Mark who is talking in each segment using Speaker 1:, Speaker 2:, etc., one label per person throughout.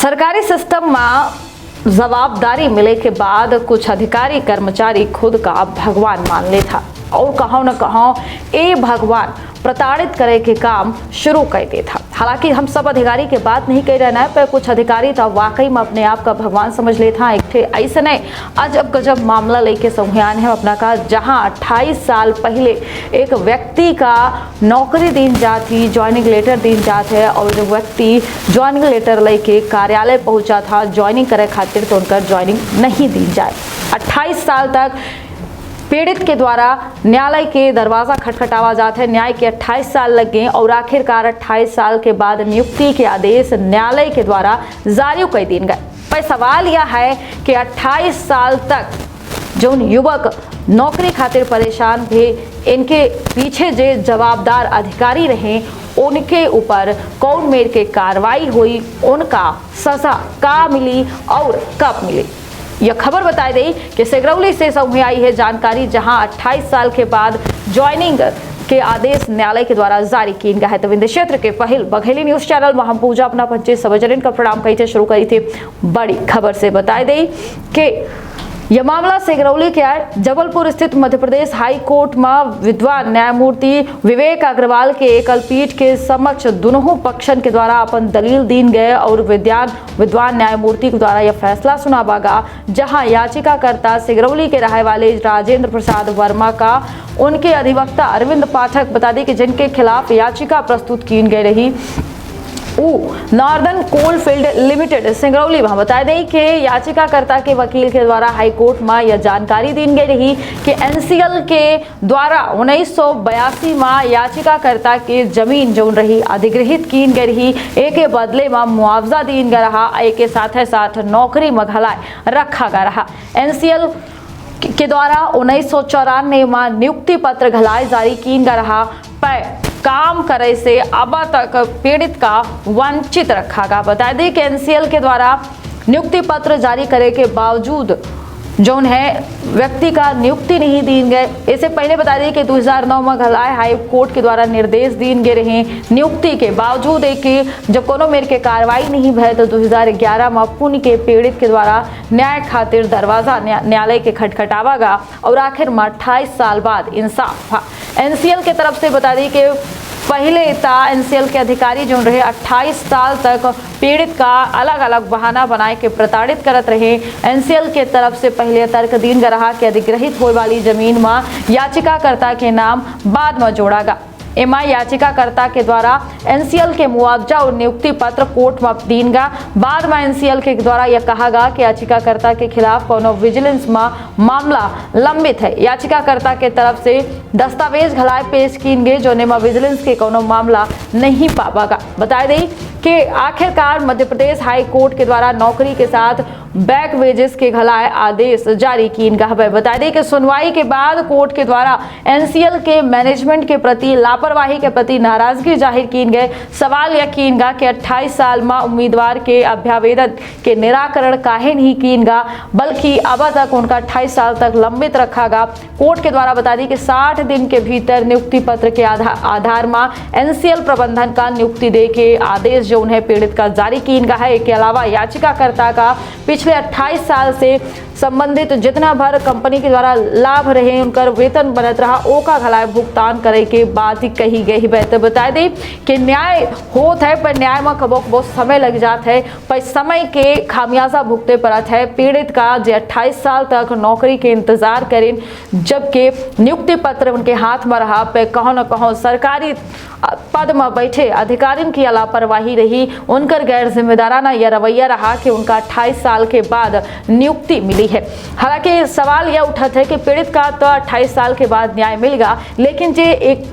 Speaker 1: सरकारी सिस्टम में जवाबदारी मिले के बाद कुछ अधिकारी कर्मचारी खुद का भगवान मान ले था और कहो न कहो ए भगवान प्रताड़ित करे के काम शुरू कर दे था। हालांकि हम सब अधिकारी के बात नहीं कह रहे हैं, पर कुछ अधिकारी तो वाकई में अपने आप का भगवान समझ ले था। एक थे ऐसे नहीं अजब गजब मामला लेके संज्ञान है अपना का, जहां 28 साल पहले एक व्यक्ति का नौकरी दिन जाती, ज्वाइनिंग लेटर दिन जाते है और जो व्यक्ति ज्वाइनिंग लेटर लेके कार्यालय पहुंचा था ज्वाइनिंग करे खातिर, तो उनका ज्वाइनिंग नहीं दी जाए। 28 साल तक पीड़ित के द्वारा न्यायालय के दरवाजा खटखटावा जाता है, न्याय के 28 साल लग गए और आखिरकार 28 साल के बाद नियुक्ति के आदेश न्यायालय के द्वारा जारी कर दिए गए। पर सवाल यह है कि 28 साल तक जो युवक नौकरी खातिर परेशान थे, इनके पीछे जो जवाबदार अधिकारी रहे उनके ऊपर कौन मेर के कार्रवाई हुई, उनका सजा का मिली और कब मिली। यह खबर बताई गई कि सिगरौली से सामने आई है जानकारी, जहां 28 साल के बाद ज्वाइनिंग के आदेश न्यायालय के द्वारा जारी किए गए हैं। तो विंध्य क्षेत्र के पहल बघेली न्यूज चैनल में हम पूजा अपना पंचे सबजरीन का प्रणाम कही थे शुरू करी थी। बड़ी खबर से बताई गई कि यह मामला सिगरौली के है। जबलपुर स्थित मध्य प्रदेश हाई कोर्ट में विद्वान न्यायमूर्ति विवेक अग्रवाल के एकल पीठ के समक्ष दोनों पक्षन के द्वारा अपन दलील दीन गए और विद्वान न्यायमूर्ति के द्वारा यह फैसला सुनावा गया, जहां याचिकाकर्ता सिगरौली के रहने वाले राजेंद्र प्रसाद वर्मा का उनके अधिवक्ता अरविंद पाठक बता दें कि जिनके खिलाफ याचिका प्रस्तुत की गई रही नॉर्दर्न कोलफील्ड लिमिटेड सिगरौली में बताया दें कि याचिकाकर्ता के वकील के द्वारा हाईकोर्ट में यह जानकारी दी गई रही कि एनसीएल के द्वारा 1982 में याचिकाकर्ता की जमीन जो रही अधिग्रहित की गई रही, एक के बदले में मुआवजा दी गया रहा, एक के साथ नौकरी में घलाए रखा गया रहा। एनसीएल के द्वारा 1994 में नियुक्ति पत्र घलाए जारी की गया रहा, पर काम करे से अब तक पीड़ित का वंचित रखा गया। बता दें कि एनसीएल के द्वारा नियुक्ति पत्र जारी करे के बावजूद जो है व्यक्ति का नियुक्ति नहीं दी गए। इससे पहले बता दें कि 2009 में घलाए हाई कोर्ट के द्वारा निर्देश दिए गए रहे नियुक्ति के बावजूद एक जब कोनो मेर के कार्रवाई नहीं भय, तो 2011 में पुण्य के पीड़ित के द्वारा न्याय खातिर दरवाजा न्यायालय के खटखटावा गया और आखिर में 28 साल बाद इंसाफ हुआ। एनसीएल के तरफ से बता दी कि पहले एनसीएल के अधिकारी जो रहे 28 साल तक पीड़ित का अलग अलग बहाना बनाए के प्रताड़ित करत रहे। एनसीएल के तरफ से पहले तर्क दीन रहा कि अधिग्रहित होने वाली जमीन में याचिकाकर्ता के नाम बाद में जोड़ा गया। एमआई याचिकाकर्ता के द्वारा एनसीएल के मुआवजा और नियुक्ति पत्र कोर्ट में दीन गा। बाद में एनसीएल के द्वारा यह कहा गया कि याचिकाकर्ता के खिलाफ कोनो विजिलेंस में मामला लंबित है। याचिकाकर्ता के तरफ से दस्तावेज घलाए पेश की गए, जो में विजिलेंस के कोनो मामला नहीं पावागा। बताया दें कि आखिरकार मध्य प्रदेश हाई कोर्ट के द्वारा नौकरी के साथ बैक वेजेस के घलाए आदेश जारी की गया। बता दें कि सुनवाई के बाद कोर्ट के द्वारा एनसीएल के मैनेजमेंट के प्रति लापरवाही के प्रति नाराजगी जाहिर की गए। सवाल यह की गया कि 28 साल में उम्मीदवार के अभ्यावेदन के निराकरण काहे नहीं की गया, बल्कि अब तक उनका 28 साल तक लंबित रखा गया। कोर्ट के द्वारा बता दी कि 60 दिन के भीतर नियुक्ति पत्र के आधार में एनसीएल प्रबंधन का नियुक्ति दे के आदेश जो उन्हें पीड़ित का जारी की गया है। इसके अलावा याचिकाकर्ता का पिछले 28 साल से संबंधित जितना भर कंपनी के द्वारा लाभ रहे उनका वेतन बनत रहा, ओका घलाए भुगतान करे के बात ही कही गई है। तो बता दें कि न्याय होता है, पर न्याय में कबो बहुत समय लग जाता है, पर समय के खामियाजा भुगते पड़त है पीड़ित का, जो 28 साल तक नौकरी के इंतजार करें, जबकि नियुक्ति पत्र उनके हाथ में रहा, पे कहो न कहो सरकारी पद में बैठे अधिकारियों की लापरवाही रही, उनकर गैर जिम्मेदाराना यह रवैया रहा कि उनका 28 साल के बाद नियुक्ति मिली है। हालांकि सवाल यह उठता है कि पीड़ित का तो 28 साल के बाद न्याय मिलेगा, लेकिन जो एक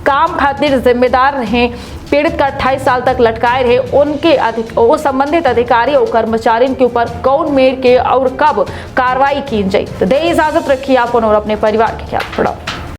Speaker 1: काम खातिर जिम्मेदार रहे पीड़ित का 28 साल तक लटकाए रहे, उनके संबंधित अधिकारी और कर्मचारियों के ऊपर कौन मेर के और कब कार्रवाई की जाए। तो दे इजाजत रखिए आप और अपने परिवार के ख्याल।